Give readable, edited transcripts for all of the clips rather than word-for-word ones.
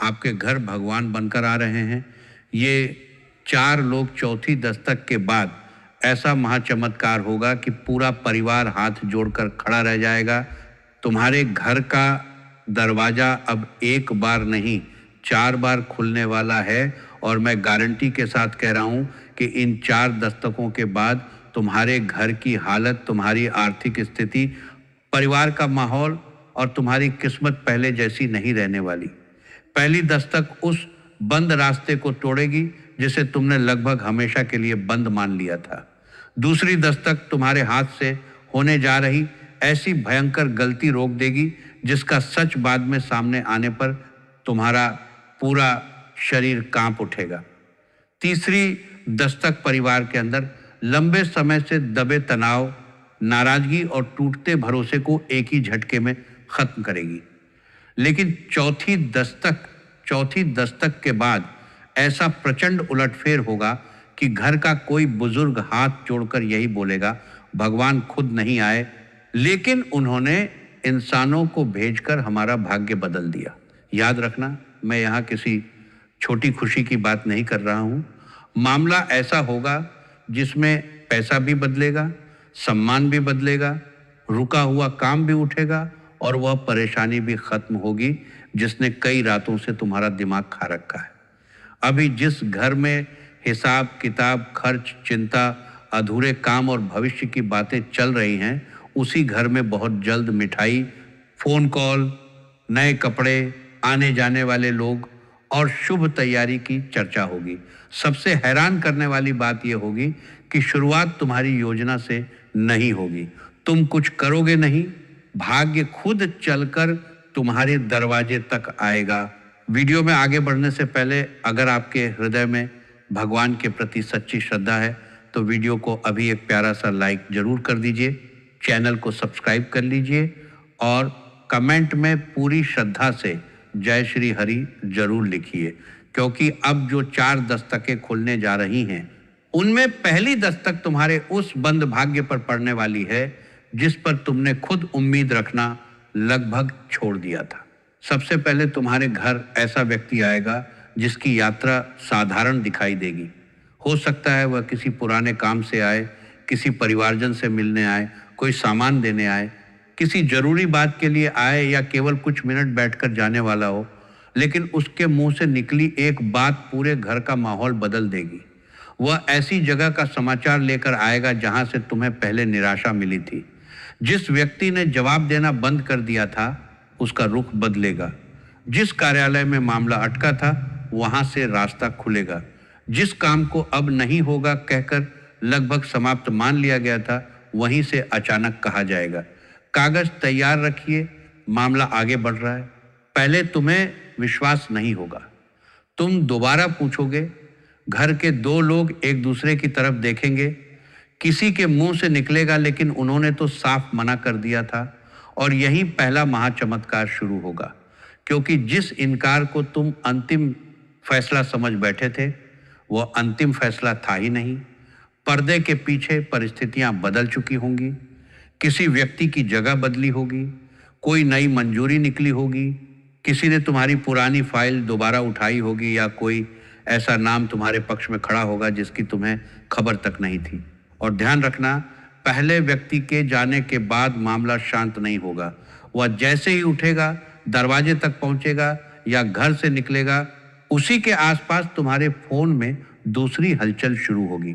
आपके घर भगवान बनकर आ रहे हैं। ये 4 लोग चौथी दस्तक के बाद ऐसा महाचमत्कार होगा कि पूरा परिवार हाथ जोड़कर खड़ा रह जाएगा। तुम्हारे घर का दरवाजा अब एक बार नहीं 4 बार खुलने वाला है और मैं गारंटी के साथ कह रहा हूं कि इन 4 दस्तकों के बाद तुम्हारे घर की हालत, तुम्हारी आर्थिक स्थिति, परिवार का माहौल और तुम्हारी किस्मत पहले जैसी नहीं रहने वाली। पहली दस्तक उस बंद रास्ते को तोड़ेगी जिसे तुमने लगभग हमेशा के लिए बंद मान लिया था। दूसरी दस्तक तुम्हारे हाथ से होने जा रही ऐसी भयंकर गलती रोक देगी जिसका सच बाद में सामने आने पर तुम्हारा पूरा शरीर कांप उठेगा। तीसरी दस्तक परिवार के अंदर लंबे समय से दबे तनाव, नाराजगी और टूटते भरोसे को एक ही झटके में खत्म करेगी। लेकिन चौथी दस्तक के बाद ऐसा प्रचंड उलटफेर होगा कि घर का कोई बुजुर्ग हाथ जोड़कर यही बोलेगा, भगवान खुद नहीं आए, लेकिन उन्होंने इंसानों को भेजकर हमारा भाग्य बदल दिया। याद रखना, मैं यहाँ किसी छोटी खुशी की बात नहीं कर रहा हूँ। मामला ऐसा होगा जिसमें पैसा भी बदलेगा, सम्मान भी बदलेगा, रुका हुआ काम भी उठेगा और वह परेशानी भी खत्म होगी जिसने कई रातों से तुम्हारा दिमाग खा रखा है। अभी जिस घर में हिसाब किताब, खर्च, चिंता, अधूरे काम और भविष्य की बातें चल रही हैं, उसी घर में बहुत जल्द मिठाई, फोन कॉल, नए कपड़े, आने जाने वाले लोग और शुभ तैयारी की चर्चा होगी। सबसे हैरान करने वाली बात यह होगी कि शुरुआत तुम्हारी योजना से नहीं होगी। तुम कुछ करोगे नहीं, भाग्य खुद चलकर तुम्हारे दरवाजे तक आएगा। वीडियो में आगे बढ़ने से पहले अगर आपके हृदय में भगवान के प्रति सच्ची श्रद्धा है तो वीडियो को अभी एक प्यारा सा लाइक जरूर कर दीजिए, चैनल को सब्सक्राइब कर लीजिए और कमेंट में पूरी श्रद्धा से जय श्री हरि जरूर लिखिए, क्योंकि अब जो 4 दस्तकें खुलने जा रही हैं उनमें पहली दस्तक तुम्हारे उस बंद भाग्य पर पड़ने वाली है जिस पर तुमने खुद उम्मीद रखना लगभग छोड़ दिया था। सबसे पहले तुम्हारे घर ऐसा व्यक्ति आएगा जिसकी यात्रा साधारण दिखाई देगी। हो सकता है वह किसी पुराने काम से आए, किसी परिवारजन से मिलने आए, कोई सामान देने आए, किसी जरूरी बात के लिए आए या केवल कुछ मिनट बैठकर जाने वाला हो, लेकिन उसके मुंह से निकली एक बात पूरे घर का माहौल बदल देगी। वह ऐसी जगह का समाचार लेकर आएगा जहां से तुम्हें पहले निराशा मिली थी। जिस व्यक्ति ने जवाब देना बंद कर दिया था उसका रुख बदलेगा। जिस कार्यालय में मामला अटका था वहां से रास्ता खुलेगा। जिस काम को अब नहीं होगा कहकर लगभग समाप्त मान लिया गया था वहीं से अचानक कहा जाएगा, कागज तैयार रखिए, मामला आगे बढ़ रहा है। पहले तुम्हें विश्वास नहीं होगा, तुम दोबारा पूछोगे, घर के 2 लोग एक दूसरे की तरफ देखेंगे, किसी के मुंह से निकलेगा लेकिन उन्होंने तो साफ मना कर दिया था और यही पहला महाचमत्कार शुरू होगा, क्योंकि जिस इनकार को तुम अंतिम फैसला समझ बैठे थे वह अंतिम फैसला था ही नहीं। पर्दे के पीछे परिस्थितियां बदल चुकी होंगी, किसी व्यक्ति की जगह बदली होगी, कोई नई मंजूरी निकली होगी, किसी ने तुम्हारी पुरानी फाइल दोबारा उठाई होगी या कोई ऐसा नाम तुम्हारे पक्ष में खड़ा होगा जिसकी तुम्हें खबर तक नहीं थी। और ध्यान रखना, पहले व्यक्ति के जाने के बाद मामला शांत नहीं होगा। वह जैसे ही उठेगा, दरवाजे तक पहुंचेगा या घर से निकलेगा, उसी के आसपास तुम्हारे फोन में दूसरी हलचल शुरू होगी।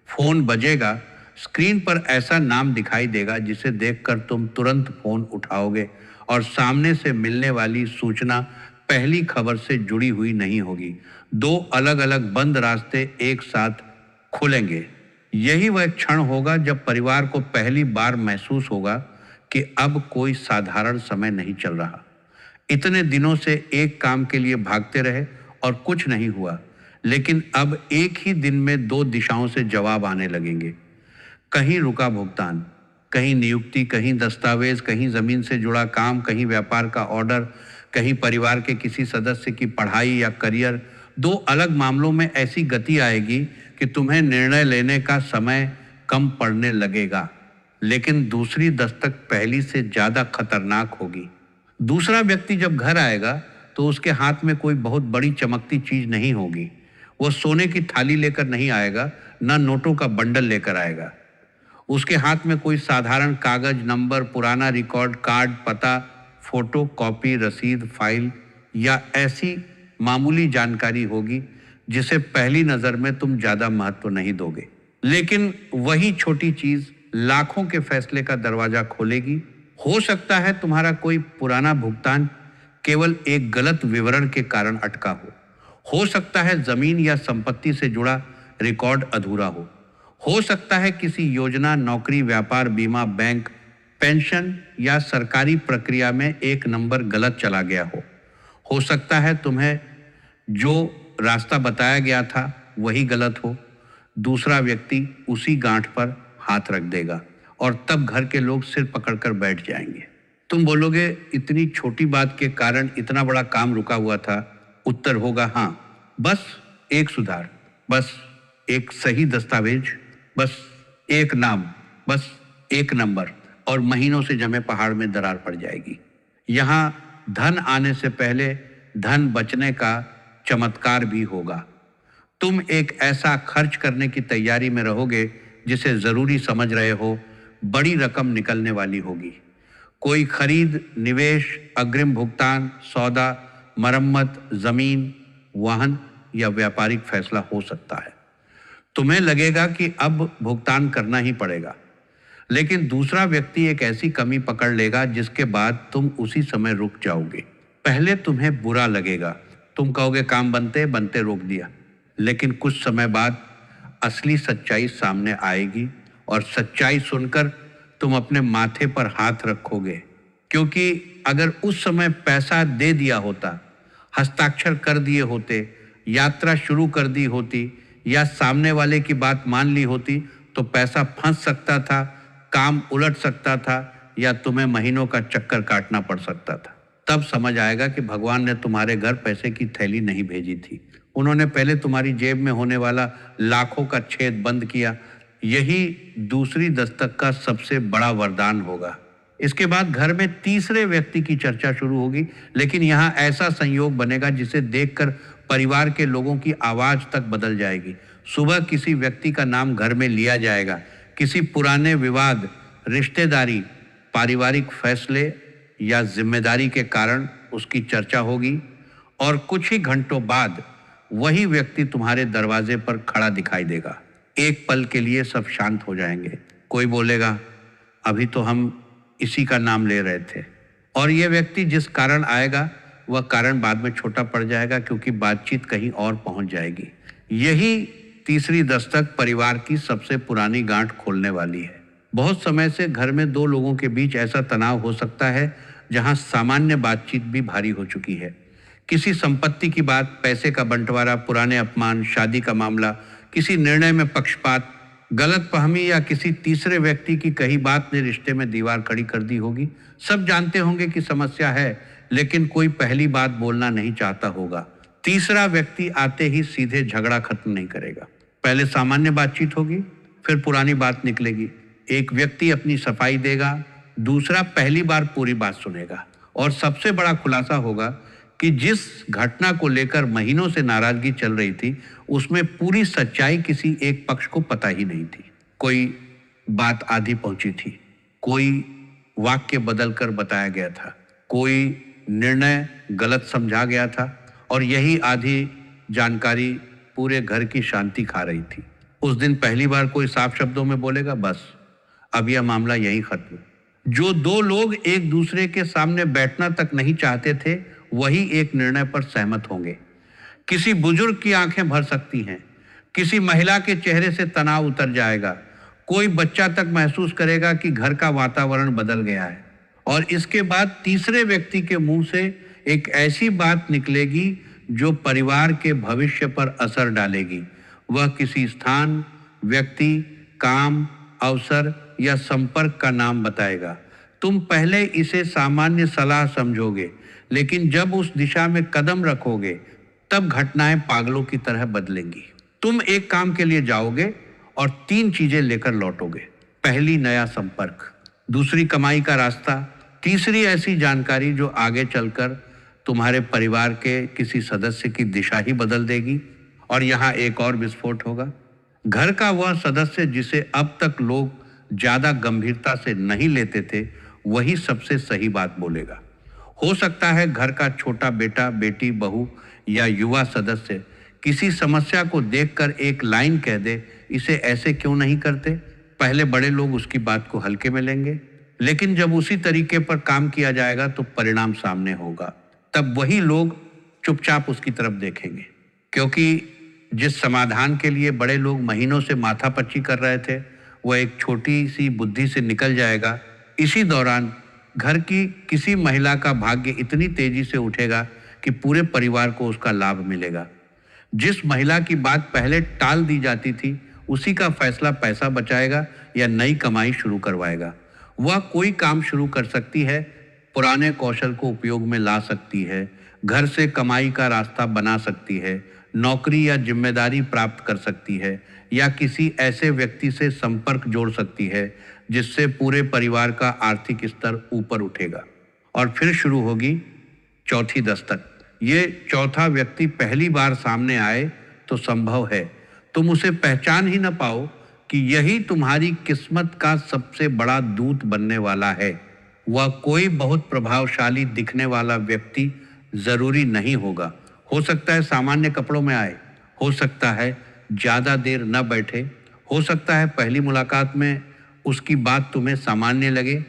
फोन बजेगा, स्क्रीन पर ऐसा नाम दिखाई देगा जिसे देखकर तुम तुरंत फोन उठाओगे और सामने से मिलने वाली सूचना पहली खबर से जुड़ी हुई नहीं होगी। 2 अलग अलग बंद रास्ते एक साथ खुलेंगे। यही वह क्षण होगा जब परिवार को पहली बार महसूस होगा कि अब कोई साधारण समय नहीं चल रहा। इतने दिनों से एक काम के लिए भागते रहे और कुछ नहीं हुआ, लेकिन अब एक ही दिन में 2 दिशाओं से जवाब आने लगेंगे। कहीं रुका भुगतान, कहीं नियुक्ति, कहीं दस्तावेज, कहीं जमीन से जुड़ा काम, कहीं व्यापार का ऑर्डर, कहीं परिवार के किसी सदस्य की पढ़ाई या करियर। 2 अलग मामलों में ऐसी गति आएगी कि तुम्हें निर्णय लेने का समय कम पड़ने लगेगा, लेकिन दूसरी दस्तक पहली से ज्यादा खतरनाक होगी। दूसरा व्यक्ति जब घर आएगा तो उसके हाथ में कोई बहुत बड़ी चमकती चीज नहीं होगी। वो सोने की थाली लेकर नहीं आएगा, ना नोटों का बंडल लेकर आएगा। उसके हाथ में कोई साधारण कागज, नंबर, पुराना रिकॉर्ड, कार्ड, पता, फोटो, कॉपी, रसीद, फाइल या ऐसी मामूली जानकारी होगी जिसे पहली नजर में तुम ज्यादा महत्व नहीं दोगे। लेकिन वही छोटी चीज लाखों के फैसले का दरवाजा खोलेगी। हो सकता है तुम्हारा कोई पुराना भुगतान केवल एक गलत विवरण के कारण अटका हो सकता है जमीन या संपत्ति से जुड़ा रिकॉर्ड अधूरा हो सकता है किसी योजना, नौकरी, व्यापार, बीमा, बैंक, पेंशन या सरकारी प्रक्रिया में एक नंबर गलत चला गया हो सकता है तुम्हें जो रास्ता बताया गया था वही गलत हो। दूसरा व्यक्ति उसी गांठ पर हाथ रख देगा और तब घर के लोग सिर पकड़कर बैठ जाएंगे। तुम बोलोगे, इतनी छोटी बात के कारण इतना बड़ा काम रुका हुआ था। उत्तर होगा, हाँ, बस एक सुधार, बस एक सही दस्तावेज, बस एक नाम, बस एक नंबर और महीनों से जमे पहाड़ में दरार पड़ जाएगी। यहाँ धन आने से पहले धन बचने का चमत्कार भी होगा। तुम एक ऐसा खर्च करने की तैयारी में रहोगे जिसे जरूरी समझ रहे हो। बड़ी रकम निकलने वाली होगी। कोई खरीद, निवेश, अग्रिम भुगतान, सौदा, मरम्मत, जमीन, वाहन या व्यापारिक फैसला हो सकता है। तुम्हें लगेगा कि अब भुगतान करना ही पड़ेगा, लेकिन दूसरा व्यक्ति एक ऐसी कमी पकड़ लेगा जिसके बाद तुम उसी समय रुक जाओगे। पहले तुम्हें बुरा लगेगा, तुम कहोगे काम बनते बनते रोक दिया, लेकिन कुछ समय बाद असली सच्चाई सामने आएगी और सच्चाई सुनकर तुम अपने माथे पर हाथ रखोगे, क्योंकि अगर उस समय पैसा दे दिया होता, हस्ताक्षर कर दिए होते, यात्रा शुरू कर दी होती या सामने वाले की बात मान ली होती तो पैसा फंस सकता था, काम उलट सकता था या तुम्हें महीनों का चक्कर काटना पड़ सकता था। तब समझ आएगा कि भगवान ने तुम्हारे घर पैसे की थैली नहीं भेजी थी। उन्होंने पहले तुम्हारी जेब में होने वाला लाखों का छेद बंद किया। यही दूसरी दस्तक का सबसे बड़ा वरदान होगा। इसके बाद घर में तीसरे व्यक्ति की चर्चा शुरू होगी, लेकिन यहाँ ऐसा संयोग बनेगा जिसे देखकर परिवार के लोगों की आवाज तक बदल जाएगी। सुबह किसी व्यक्ति का नाम घर में लिया जाएगा। किसी पुराने विवाद, रिश्तेदारी, पारिवारिक फैसले या जिम्मेदारी के कारण उसकी चर्चा होगी और कुछ ही घंटों बाद वही व्यक्ति तुम्हारे दरवाजे पर खड़ा दिखाई देगा। एक पल के लिए सब शांत हो जाएंगे। कोई बोलेगा, अभी तो हम इसी का नाम ले रहे थे, और यह व्यक्ति जिस कारण आएगा वह कारण बाद में छोटा पड़ जाएगा, क्योंकि बातचीत कहीं और पहुंच जाएगी। यही तीसरी दस्तक परिवार की सबसे पुरानी गांठ खोलने वाली है। बहुत समय से घर में दो लोगों के बीच ऐसा तनाव हो सकता है जहां सामान्य बातचीत भी भारी हो चुकी है। किसी संपत्ति की बात, पैसे का बंटवारा, पुराने अपमान, शादी का मामला, किसी निर्णय में पक्षपात, गलतफहमी या किसी तीसरे व्यक्ति की कही बात ने रिश्ते में दीवार खड़ी कर दी होगी। सब जानते होंगे कि समस्या है, लेकिन कोई पहली बात बोलना नहीं चाहता होगा। तीसरा व्यक्ति आते ही सीधे झगड़ा खत्म नहीं करेगा। पहले सामान्य बातचीत होगी, फिर पुरानी बात निकलेगी। एक व्यक्ति अपनी सफाई देगा, दूसरा पहली बार पूरी बात सुनेगा, और सबसे बड़ा खुलासा होगा कि जिस घटना को लेकर महीनों से नाराजगी चल रही थी उसमें पूरी सच्चाई किसी एक पक्ष को पता ही नहीं थी। कोई बात आधी पहुंची थी, कोई वाक्य बदलकर बताया गया था, कोई निर्णय गलत समझा गया था, और यही आधी जानकारी पूरे घर की शांति खा रही थी। उस दिन पहली बार कोई साफ शब्दों में बोलेगा, बस अब यह मामला यहीं खत्म। जो दो लोग एक दूसरे के सामने बैठना तक नहीं चाहते थे वही एक निर्णय पर सहमत होंगे। किसी बुजुर्ग की आंखें भर सकती हैं, किसी महिला के चेहरे से तनाव उतर जाएगा, कोई बच्चा तक महसूस करेगा कि घर का वातावरण बदल गया है, और इसके बाद तीसरे व्यक्ति के मुंह से एक ऐसी बात निकलेगी जो परिवार के भविष्य पर असर डालेगी। वह किसी स्थान, व्यक्ति, काम, अवसर या संपर्क का नाम बताएगा। तुम पहले इसे सामान्य सलाह समझोगे, लेकिन जब उस दिशा में कदम रखोगे तब घटनाएं पागलों की तरह बदलेंगी। तुम एक काम के लिए जाओगे और 3 चीजें लेकर लौटोगे। पहली, नया संपर्क। दूसरी, कमाई का रास्ता। तीसरी, ऐसी जानकारी जो आगे चलकर तुम्हारे परिवार के किसी सदस्य की दिशा ही बदल देगी। और यहाँ एक और विस्फोट होगा। घर का वह सदस्य जिसे अब तक लोग ज्यादा गंभीरता से नहीं लेते थे, वही सबसे सही बात बोलेगा। हो सकता है घर का छोटा बेटा, बेटी, बहू या युवा सदस्य किसी समस्या को देखकर एक लाइन कह दे, इसे ऐसे क्यों नहीं करते। पहले बड़े लोग उसकी बात को हल्के में लेंगे, लेकिन जब उसी तरीके पर काम किया जाएगा तो परिणाम सामने होगा। तब वही लोग चुपचाप उसकी तरफ देखेंगे, क्योंकि जिस समाधान के लिए बड़े लोग महीनों से माथापच्ची कर रहे थे, वह एक छोटी सी बुद्धि से निकल जाएगा। इसी दौरान घर की किसी महिला का भाग्य इतनी तेजी से उठेगा कि पूरे परिवार को उसका लाभ मिलेगा। जिस महिला की बात पहले टाल दी जाती थी, उसी का फैसला पैसा बचाएगा या नई कमाई शुरू करवाएगा। वह कोई काम शुरू कर सकती है, पुराने कौशल को उपयोग में ला सकती है, घर से कमाई का रास्ता बना सकती है, नौकरी या जिम्मेदारी प्राप्त कर सकती है, या किसी ऐसे व्यक्ति से संपर्क जोड़ सकती है जिससे पूरे परिवार का आर्थिक स्तर ऊपर उठेगा। और फिर शुरू होगी चौथी दस्तक। ये चौथा व्यक्ति पहली बार सामने आए तो संभव है तुम उसे पहचान ही न पाओ कि यही तुम्हारी किस्मत का सबसे बड़ा दूत बनने वाला है। वह कोई बहुत प्रभावशाली दिखने वाला व्यक्ति जरूरी नहीं होगा। हो सकता है सामान्य कपड़ों में आए, हो सकता है ज्यादा देर न बैठे, हो सकता है पहली मुलाकात में उसकी बात तुम्हें सामान्य लगे,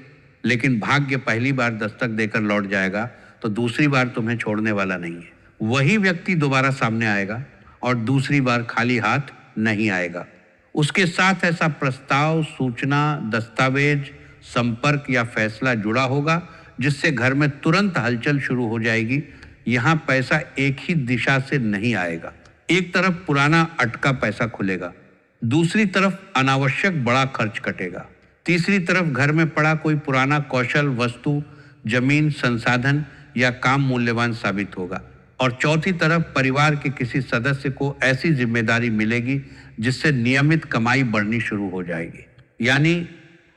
लेकिन भाग्य पहली बार दस्तक देकर लौट जाएगा तो दूसरी बार तुम्हें छोड़ने वाला नहीं है। वही व्यक्ति दोबारा सामने आएगा और दूसरी बार खाली हाथ नहीं आएगा। उसके साथ ऐसा प्रस्ताव, सूचना, दस्तावेज, संपर्क या फैसला जुड़ा होगा जिससे घर में तुरंत हलचल शुरू हो जाएगी। यहाँ पैसा एक ही दिशा से नहीं आएगा। एक तरफ पुराना अटका पैसा खुलेगा, दूसरी तरफ अनावश्यक बड़ा खर्च कटेगा, तीसरी तरफ घर में पड़ा कोई पुराना कौशल, वस्तु, जमीन, संसाधन या काम मूल्यवान साबित होगा, और चौथी तरफ परिवार के किसी सदस्य को ऐसी जिम्मेदारी मिलेगी जिससे नियमित कमाई बढ़नी शुरू हो जाएगी। यानी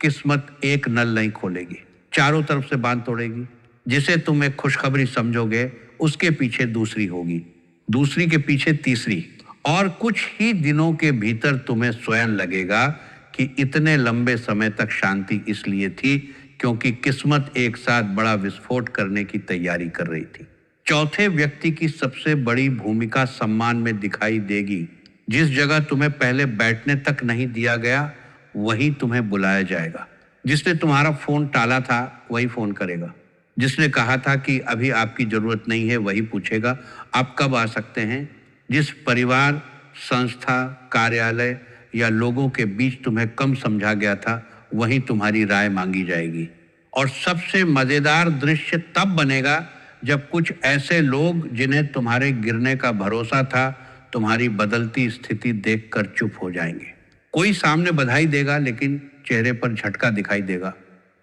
किस्मत एक नल नहीं खोलेगी, चारों तरफ से बांध तोड़ेगी। जिसे तुम एक खुशखबरी समझोगे, उसके पीछे दूसरी होगी, दूसरी के पीछे तीसरी, और कुछ ही दिनों के भीतर तुम्हें स्वयं लगेगा कि इतने लंबे समय तक शांति इसलिए थी क्योंकि किस्मत एक साथ बड़ा विस्फोट करने की तैयारी कर रही थी। चौथे व्यक्ति की सबसे बड़ी भूमिका सम्मान में दिखाई देगी। जिस जगह तुम्हें पहले बैठने तक नहीं दिया गया, वहीं तुम्हें बुलाया जाएगा। जिसने तुम्हारा फोन टाला था, वही फोन करेगा। जिसने कहा था कि अभी आपकी जरूरत नहीं है, वही पूछेगा आप कब आ सकते हैं। जिस परिवार, संस्था, कार्यालय या लोगों के बीच तुम्हें कम समझा गया था, वहीं तुम्हारी राय मांगी जाएगी। और सबसे मजेदार दृश्य तब बनेगा जब कुछ ऐसे लोग जिन्हें तुम्हारे गिरने का भरोसा था, तुम्हारी बदलती स्थिति देखकर चुप हो जाएंगे। कोई सामने बधाई देगा, लेकिन चेहरे पर झटका दिखाई देगा।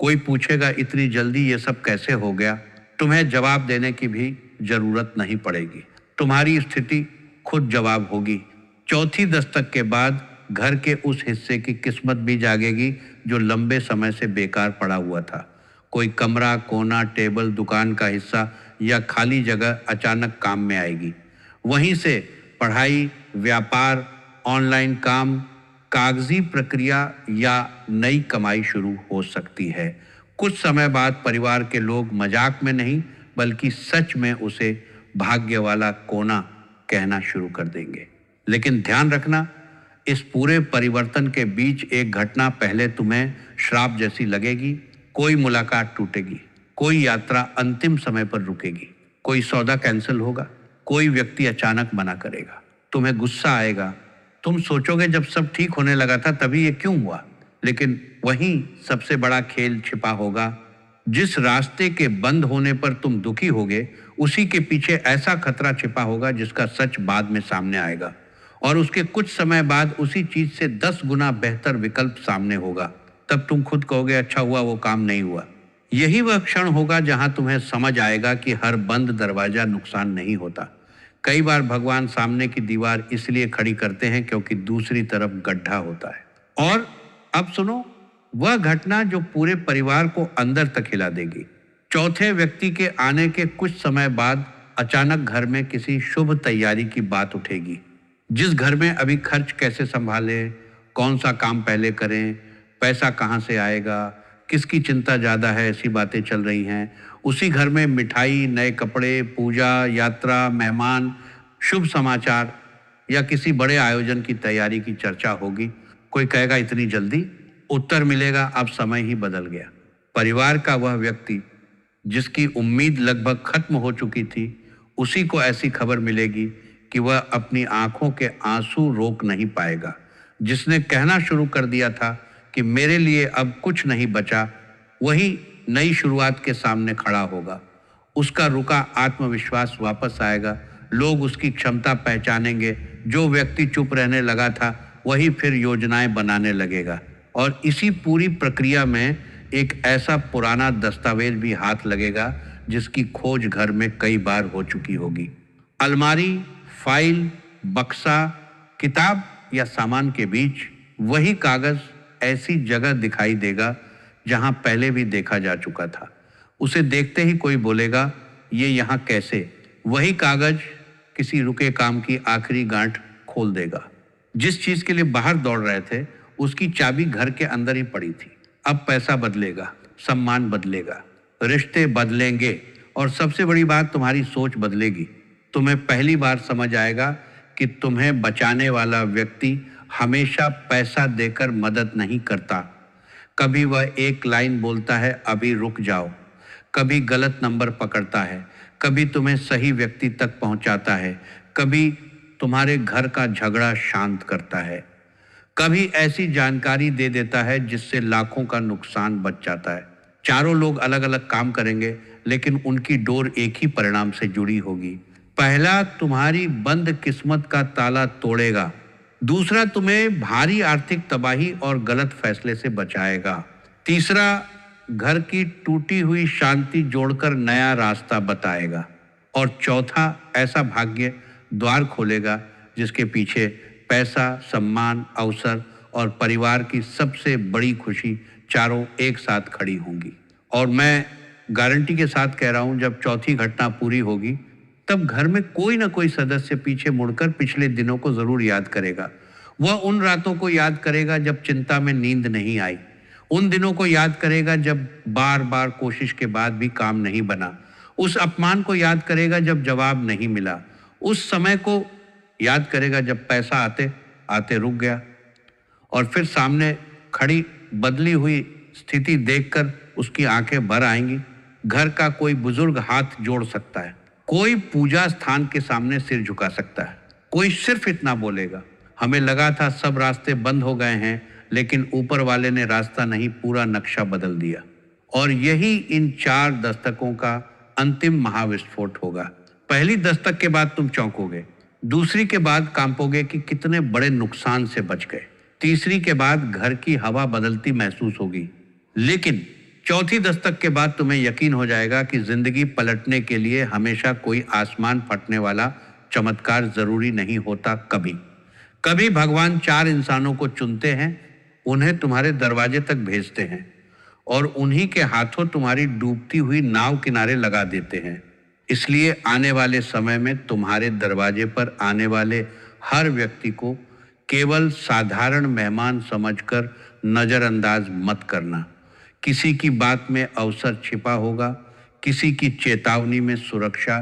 कोई पूछेगा इतनी जल्दी ये सब कैसे हो गया। तुम्हें जवाब देने की भी जरूरत नहीं पड़ेगी, तुम्हारी स्थिति खुद जवाब होगी। चौथी दस्तक के बाद घर के उस हिस्से की किस्मत भी जागेगी जो लंबे समय से बेकार पड़ा हुआ था। कोई कमरा, कोना, टेबल, दुकान का हिस्सा या खाली जगह अचानक काम में आएगी। वहीं से पढ़ाई, व्यापार, ऑनलाइन काम, कागजी प्रक्रिया या नई कमाई शुरू हो सकती है। कुछ समय बाद परिवार के लोग मजाक में नहीं बल्कि सच में उसे भाग्य वाला कोना कहना शुरू कर देंगे। लेकिन ध्यान रखना, इस पूरे परिवर्तन के बीच एक घटना पहले तुम्हें श्राप जैसी लगेगी। कोई मुलाकात टूटेगी, कोई यात्रा अंतिम समय पर रुकेगी, कोई सौदा कैंसिल होगा, कोई व्यक्ति अचानक मना करेगा। तुम्हें गुस्सा आएगा, तुम सोचोगे जब सब ठीक होने लगा था तभी ये क्यों हुआ। लेकिन वहीं सबसे बड़ा खेल छिपा होगा। जिस रास्ते के बंद होने पर तुम दुखी होगे, उसी के पीछे ऐसा खतरा छिपा होगा जिसका सच बाद में सामने आएगा, और उसके कुछ समय बाद उसी चीज से 10 गुना बेहतर विकल्प सामने होगा। तब तुम खुद कहोगे अच्छा हुआ वो काम नहीं हुआ। यही वह क्षण होगा जहां तुम्हें समझ आएगा कि हर बंद दरवाजा नुकसान नहीं होता। कई बार भगवान सामने की दीवार इसलिए खड़ी करते हैं क्योंकि दूसरी तरफ गड्ढा होता है। और अब सुनो, वह घटना जो पूरे परिवार को अंदर तक हिला देगी। चौथे व्यक्ति के आने के कुछ समय बाद अचानक घर में किसी शुभ तैयारी की बात उठेगी। जिस घर में अभी खर्च कैसे संभालें, कौन सा काम पहले करें, पैसा कहाँ से आएगा, किसकी चिंता ज़्यादा है, ऐसी बातें चल रही हैं। उसी घर में मिठाई, नए कपड़े, पूजा, यात्रा, मेहमान, शुभ समाचार या किसी बड़े आयोजन की तैयारी की चर्चा होगी। कोई कहेगा इतनी जल्दी? उत्तर मिलेगा अब समय ही बदल गया। परिवार का वह व्यक्ति जिसकी उम्मीद लगभग खत्म हो चुकी थी, उसी को ऐसी खबर मिलेगी कि वह अपनी आंखों के आंसू रोक नहीं पाएगा। जिसने कहना शुरू कर दिया था कि मेरे लिए अब कुछ नहीं बचा, वही नई शुरुआत के सामने खड़ा होगा। उसका रुका आत्मविश्वास वापस आएगा, लोग उसकी क्षमता पहचानेंगे। जो व्यक्ति चुप रहने लगा था, वही फिर योजनाएं बनाने लगेगा। और इसी पूरी प्रक्रिया में एक ऐसा पुराना दस्तावेज भी हाथ लगेगा जिसकी खोज घर में कई बार हो चुकी होगी। अलमारी, फाइल, बक्सा, किताब या सामान के बीच वही कागज ऐसी जगह दिखाई देगा जहां पहले भी देखा जा चुका था। उसे देखते ही कोई बोलेगा, ये यहाँ कैसे? वही कागज किसी रुके काम की आखिरी गांठ खोल देगा। जिस चीज के लिए बाहर दौड़ रहे थे, उसकी चाबी घर के अंदर ही पड़ी थी। अब पैसा बदलेगा, सम्मान बदलेगा, रिश्ते बदलेंगे और सबसे बड़ी बात, तुम्हारी सोच बदलेगी। तुम्हें पहली बार समझ आएगा कि तुम्हें बचाने वाला व्यक्ति हमेशा पैसा देकर मदद नहीं करता। कभी वह एक लाइन बोलता है, अभी रुक जाओ। कभी गलत नंबर पकड़ता है, कभी तुम्हें सही व्यक्ति तक पहुंचाता है, कभी तुम्हारे घर का झगड़ा शांत करता है, कभी ऐसी जानकारी दे देता है जिससे लाखों का नुकसान बच जाता है। चारों लोग अलग अलग काम करेंगे, लेकिन उनकी डोर एक ही परिणाम से जुड़ी होगी। पहला तुम्हारी बंद किस्मत का ताला तोड़ेगा, दूसरा तुम्हें भारी आर्थिक तबाही और गलत फैसले से बचाएगा, तीसरा घर की टूटी हुई शांति जोड़कर नया रास्ता बताएगा, और चौथा ऐसा भाग्य द्वार खोलेगा जिसके पीछे पैसा, सम्मान, अवसर और परिवार की सबसे बड़ी खुशी चारों एक साथ खड़ी होंगी। और मैं गारंटी के साथ कह रहा हूं, जब चौथी घटना पूरी होगी, तब घर में कोई ना कोई सदस्य पीछे मुड़कर पिछले दिनों को जरूर याद करेगा। वह उन रातों को याद करेगा जब चिंता में नींद नहीं आई, उन दिनों को याद करेगा जब बार बार कोशिश के बाद भी काम नहीं बना, उस अपमान को याद करेगा जब जवाब नहीं मिला, उस समय को याद करेगा जब पैसा आते आते रुक गया। और फिर सामने खड़ी बदली हुई स्थिति देखकर उसकी आंखें भर आएंगी। घर का कोई बुजुर्ग हाथ जोड़ सकता है, कोई पूजा स्थान के सामने सिर झुका सकता है, कोई सिर्फ इतना बोलेगा, हमें लगा था सब रास्ते बंद हो गए हैं, लेकिन ऊपर वाले ने रास्ता नहीं, पूरा नक्शा बदल दिया। और यही इन 4 दस्तकों का अंतिम महाविस्फोट होगा। पहली दस्तक के बाद तुम चौंकोगे, दूसरी के बाद कांपोगे कि कितने बड़े नुकसान से बच गए, तीसरी के बाद घर की हवा बदलती महसूस होगी, लेकिन चौथी दस्तक के बाद तुम्हें यकीन हो जाएगा कि जिंदगी पलटने के लिए हमेशा कोई आसमान फटने वाला चमत्कार जरूरी नहीं होता। कभी कभी भगवान 4 इंसानों को चुनते हैं, उन्हें तुम्हारे दरवाजे तक भेजते हैं और उन्हीं के हाथों तुम्हारी डूबती हुई नाव किनारे लगा देते हैं। इसलिए आने वाले समय में तुम्हारे दरवाजे पर आने वाले हर व्यक्ति को केवल साधारण मेहमान समझकर नजरअंदाज मत करना। किसी की बात में अवसर छिपा होगा, किसी की चेतावनी में सुरक्षा,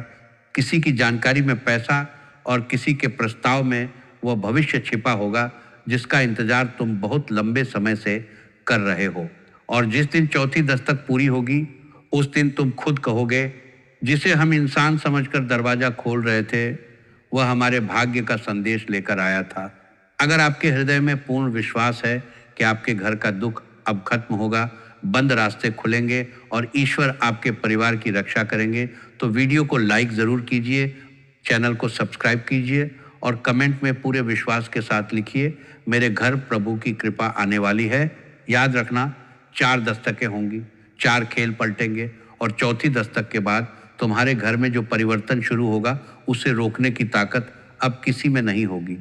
किसी की जानकारी में पैसा और किसी के प्रस्ताव में वह भविष्य छिपा होगा जिसका इंतजार तुम बहुत लंबे समय से कर रहे हो। और जिस दिन चौथी दस्तक पूरी होगी, उस दिन तुम खुद कहोगे, जिसे हम इंसान समझकर दरवाजा खोल रहे थे, वह हमारे भाग्य का संदेश लेकर आया था। अगर आपके हृदय में पूर्ण विश्वास है कि आपके घर का दुख अब खत्म होगा, बंद रास्ते खुलेंगे और ईश्वर आपके परिवार की रक्षा करेंगे, तो वीडियो को लाइक ज़रूर कीजिए, चैनल को सब्सक्राइब कीजिए और कमेंट में पूरे विश्वास के साथ लिखिए, मेरे घर प्रभु की कृपा आने वाली है। याद रखना, 4 दस्तकें होंगी, 4 खेल पलटेंगे और चौथी दस्तक के बाद तुम्हारे घर में जो परिवर्तन शुरू होगा, उसे रोकने की ताकत अब किसी में नहीं होगी।